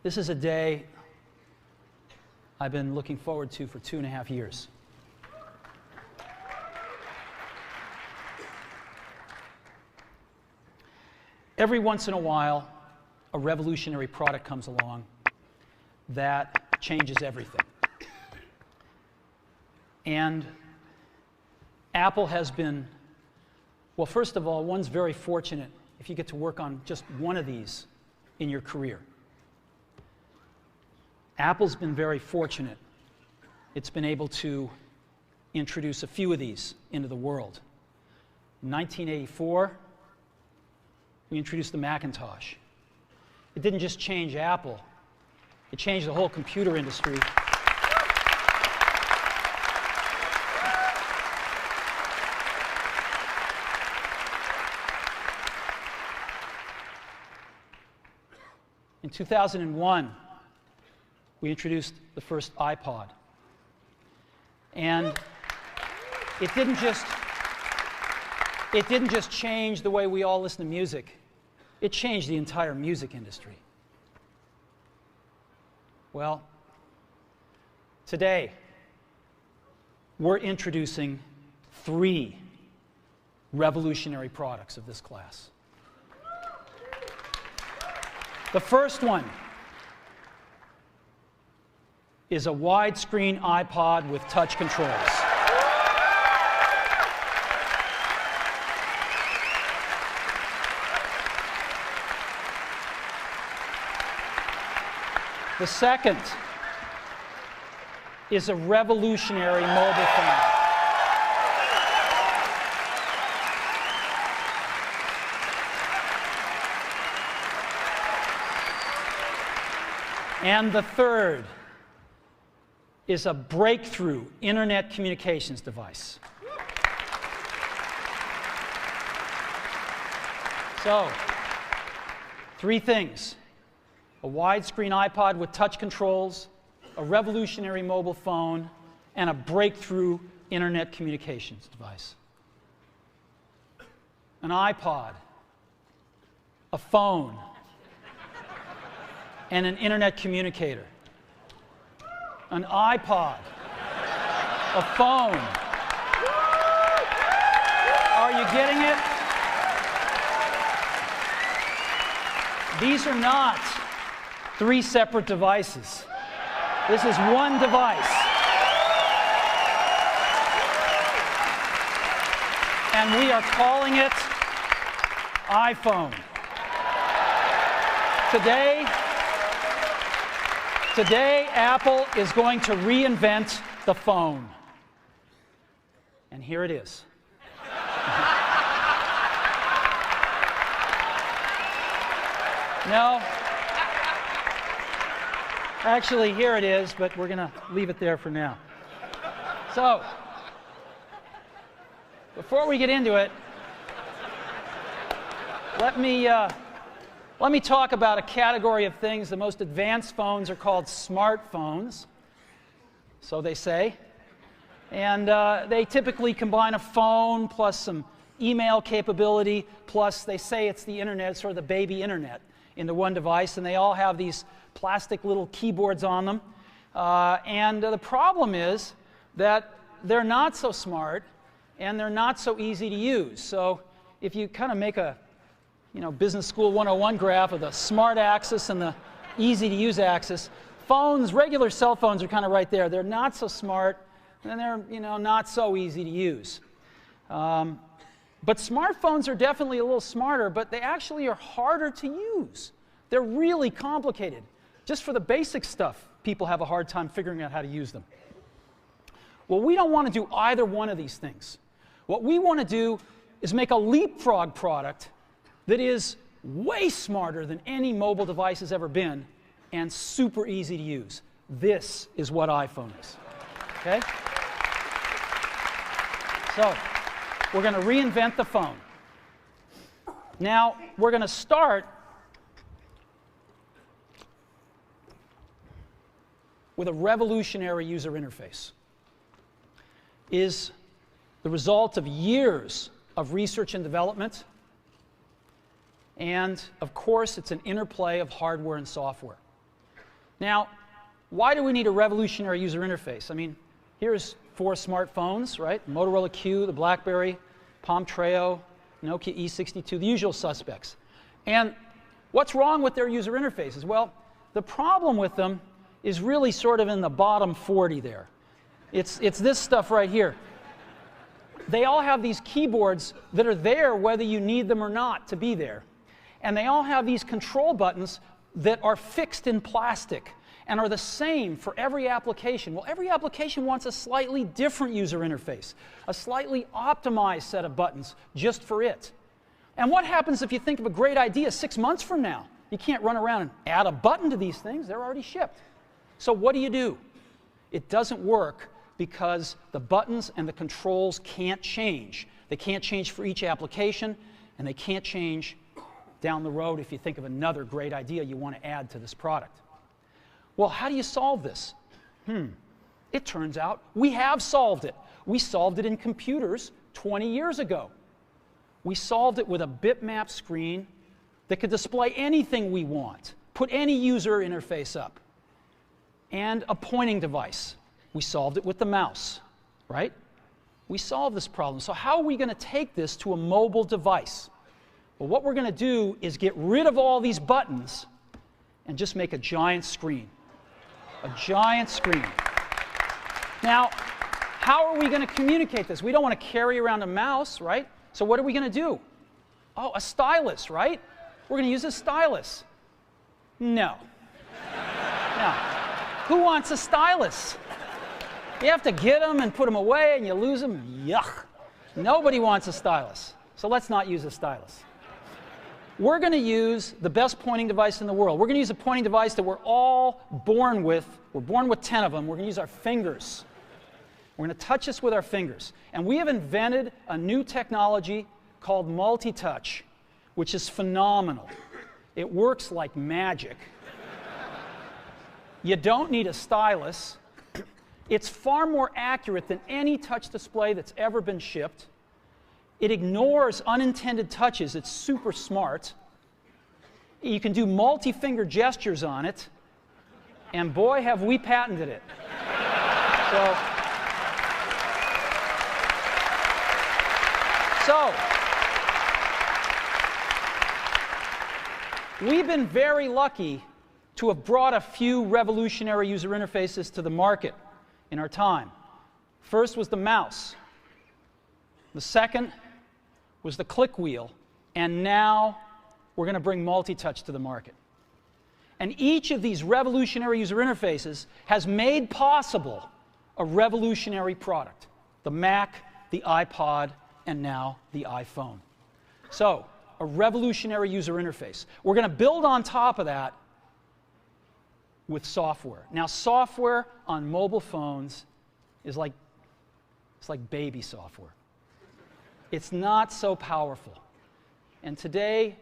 This is a day I've been looking forward to for 2.5 years. Every once in a while, a revolutionary product comes along that changes everything. And Apple has been, well, first of all, one's very fortunate if you get to work on just one of these in your career. Apple's been very fortunate. It's been able to introduce a few of these into the world. In 1984, we introduced the Macintosh. It didn't just change Apple, it changed the whole computer industry. In 2001, we introduced the first iPod. And it didn't just change the way we all listen to music. It changed the entire music industry. Well, today, we're introducing 3 revolutionary products of this class. The first one is a widescreen iPod with touch controls. The second is a revolutionary mobile phone. And the third is a breakthrough internet communications device. So, 3 things: a widescreen iPod with touch controls, a revolutionary mobile phone, and a breakthrough internet communications device. An iPod, a phone, and an internet communicator. An iPod, a phone. Are you getting it? These are not 3 separate devices. This is one device. And we are calling it iPhone. Today, Apple is going to reinvent the phone. And here it is. No. Actually, here it is, but we're going to leave it there for now. So, before we get into it, let me talk about a category of things. The most advanced phones are called smartphones, so they say. And they typically combine a phone plus some email capability, plus they say it's the internet, sort of the baby internet, into one device, and they all have these plastic little keyboards on them. And the problem is that they're not so smart, and they're not so easy to use. So if you kind of make a Business School 101 graph of the smart axis and the easy-to-use axis, phones, regular cell phones, are kind of right there. They're not so smart, and they're not so easy to use. But smartphones are definitely a little smarter, but they actually are harder to use. They're really complicated. Just for the basic stuff, people have a hard time figuring out how to use them. Well, we don't want to do either one of these things. What we want to do is make a leapfrog product that is way smarter than any mobile device has ever been and super easy to use. This is what iPhone is. Okay? So, we're going to reinvent the phone. Now, we're going to start with a revolutionary user interface. Is the result of years of research and development. And, of course, it's an interplay of hardware and software. Now, why do we need a revolutionary user interface? I mean, here's 4 smartphones, right? Motorola Q, the BlackBerry, Palm Treo, Nokia E62, the usual suspects. And what's wrong with their user interfaces? Well, the problem with them is really sort of in the bottom 40 there. It's this stuff right here. They all have these keyboards that are there whether you need them or not to be there. And they all have these control buttons that are fixed in plastic and are the same for every application. Well, every application wants a slightly different user interface, a slightly optimized set of buttons just for it. And what happens if you think of a great idea 6 months from now? You can't run around and add a button to these things. They're already shipped. So what do? It doesn't work because the buttons and the controls can't change. They can't change for each application, and they can't change down the road if you think of another great idea you want to add to this product. Well, how do you solve this? It turns out we have solved it. We solved it in computers 20 years ago. We solved it with a bitmap screen that could display anything we want, put any user interface up, and a pointing device. We solved it with the mouse, right? We solved this problem. So how are we going to take this to a mobile device? Well, what we're going to do is get rid of all these buttons and just make a giant screen. A giant screen. Now, how are we going to communicate this? We don't want to carry around a mouse, right? So what are we going to do? Oh, a stylus, right? We're going to use a stylus. No. No. Who wants a stylus? You have to get them and put them away and you lose them. Yuck. Nobody wants a stylus. So let's not use a stylus. We're going to use the best pointing device in the world. We're going to use a pointing device that we're all born with. We're born with 10 of them. We're going to use our fingers. We're going to touch this with our fingers. And we have invented a new technology called multi-touch, which is phenomenal. It works like magic. You don't need a stylus. It's far more accurate than any touch display that's ever been shipped. It ignores unintended touches. It's super smart. You can do multi-finger gestures on it. And boy, have we patented it. So, we've been very lucky to have brought a few revolutionary user interfaces to the market in our time. First was the mouse. The second was the click wheel. And now we're going to bring multi-touch to the market. And each of these revolutionary user interfaces has made possible a revolutionary product. The Mac, the iPod, and now the iPhone. So, a revolutionary user interface. We're going to build on top of that with software. Now, software on mobile phones is like baby software. It's not so powerful. And today,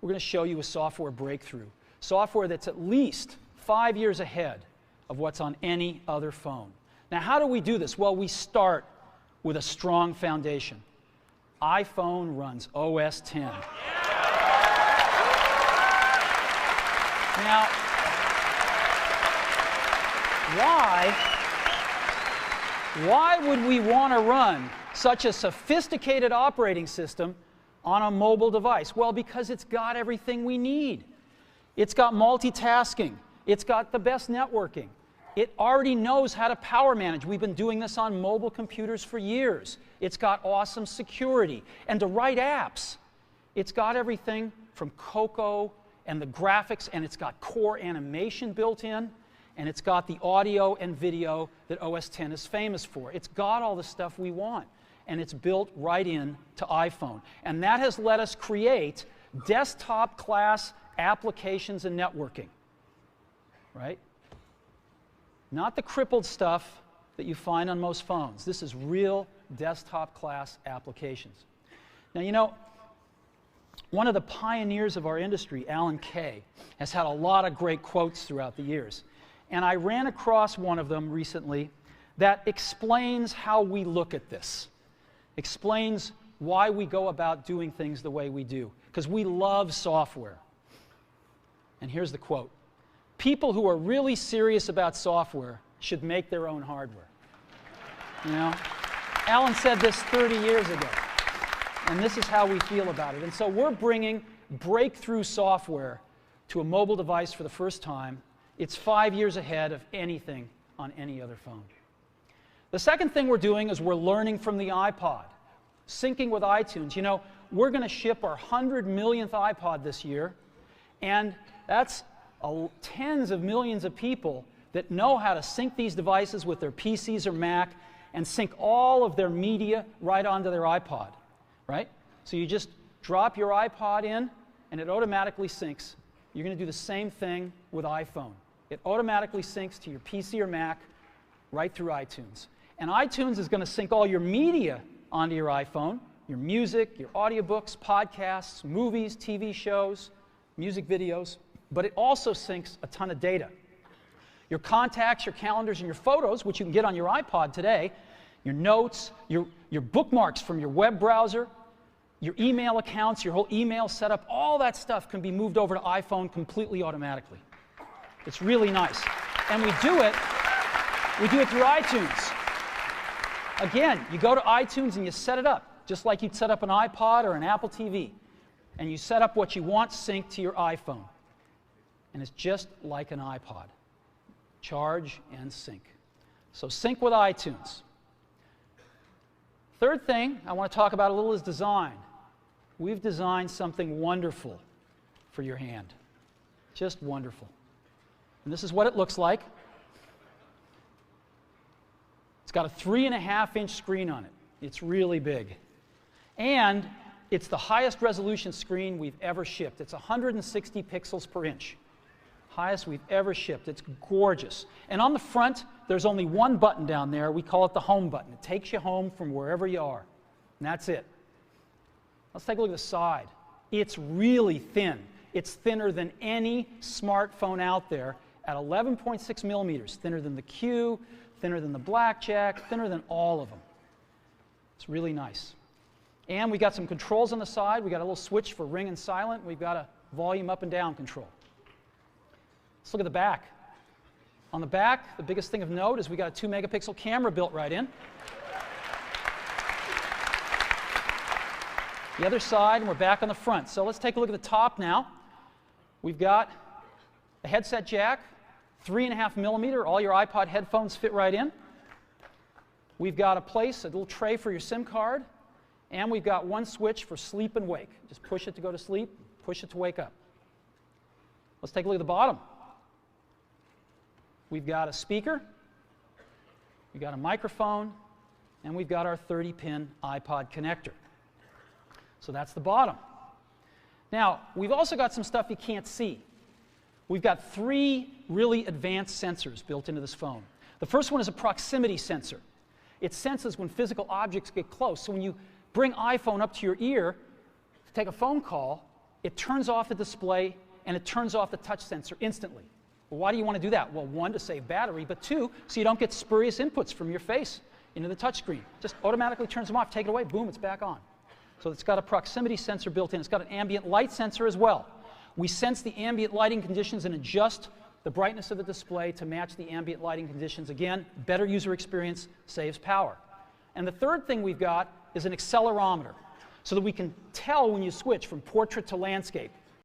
we're going to show you a software breakthrough. Software that's at least 5 years ahead of what's on any other phone. Now, how do we do this? Well, we start with a strong foundation. iPhone runs OS X. Now, why would we want to run such a sophisticated operating system on a mobile device? Well, because it's got everything we need. It's got multitasking. It's got the best networking. It already knows how to power manage. We've been doing this on mobile computers for years. It's got awesome security. And to write apps, it's got everything from Cocoa and the graphics, and it's got core animation built in, and it's got the audio and video that OS X is famous for. It's got all the stuff we want, and it's built right in to iPhone. And that has let us create desktop-class applications and networking, right? Not the crippled stuff that you find on most phones. This is real desktop-class applications. Now, you know, one of the pioneers of our industry, Alan Kay, has had a lot of great quotes throughout the years. And I ran across one of them recently that explains how we look at this, explains why we go about doing things the way we do, because we love software. And here's the quote. people who are really serious about software should make their own hardware. You know? Alan said this 30 years ago, and this is how we feel about it. And so we're bringing breakthrough software to a mobile device for the first time. It's 5 years ahead of anything on any other phone. The second thing we're doing is we're learning from the iPod, syncing with iTunes. You know, we're going to ship our 100 millionth iPod this year, and that's tens of millions of people that know how to sync these devices with their PCs or Mac and sync all of their media right onto their iPod, right? So you just drop your iPod in, and it automatically syncs. You're going to do the same thing with iPhone. It automatically syncs to your PC or Mac right through iTunes. And iTunes is going to sync all your media onto your iPhone, your music, your audiobooks, podcasts, movies, TV shows, music videos, but it also syncs a ton of data. Your contacts, your calendars, and your photos, which you can get on your iPod today, your notes, your bookmarks from your web browser, your email accounts, your whole email setup, all that stuff can be moved over to iPhone completely automatically. It's really nice. And we do it through iTunes. Again, you go to iTunes and you set it up, just like you'd set up an iPod or an Apple TV. And you set up what you want synced to your iPhone. And it's just like an iPod. Charge and sync. So sync with iTunes. Third thing I want to talk about a little is design. We've designed something wonderful for your hand. Just wonderful. And this is what it looks like. It's got a 3.5-inch screen on it. It's really big. And it's the highest resolution screen we've ever shipped. It's 160 pixels per inch. Highest we've ever shipped. It's gorgeous. And on the front, there's only one button down there. We call it the home button. It takes you home from wherever you are. And that's it. Let's take a look at the side. It's really thin. It's thinner than any smartphone out there at 11.6 millimeters. Thinner than the Q, thinner than the Blackjack, thinner than all of them. It's really nice. And we got some controls on the side. We got a little switch for ring and silent. We've got a volume up and down control. Let's look at the back. On the back, the biggest thing of note is we got a 2-megapixel camera built right in. The other side, and we're back on the front. So let's take a look at the top now. We've got a headset jack, 3.5 millimeter. All your iPod headphones fit right in. We've got a little tray for your SIM card. And we've got one switch for sleep and wake. Just push it to go to sleep, push it to wake up. Let's take a look at the bottom. We've got a speaker, we've got a microphone, and we've got our 30-pin iPod connector. So that's the bottom. Now, we've also got some stuff you can't see. We've got 3 really advanced sensors built into this phone. The first one is a proximity sensor. It senses when physical objects get close. So when you bring iPhone up to your ear to take a phone call, it turns off the display and it turns off the touch sensor instantly. Well, why do you want to do that? Well, 1, to save battery, but 2, so you don't get spurious inputs from your face into the touch screen. Just automatically turns them off, take it away, boom, it's back on. So it's got a proximity sensor built in. It's got an ambient light sensor as well. We sense the ambient lighting conditions and adjust the brightness of the display to match the ambient lighting conditions. Again, better user experience, saves power. And the third thing we've got is an accelerometer, so that we can tell when you switch from portrait to landscape.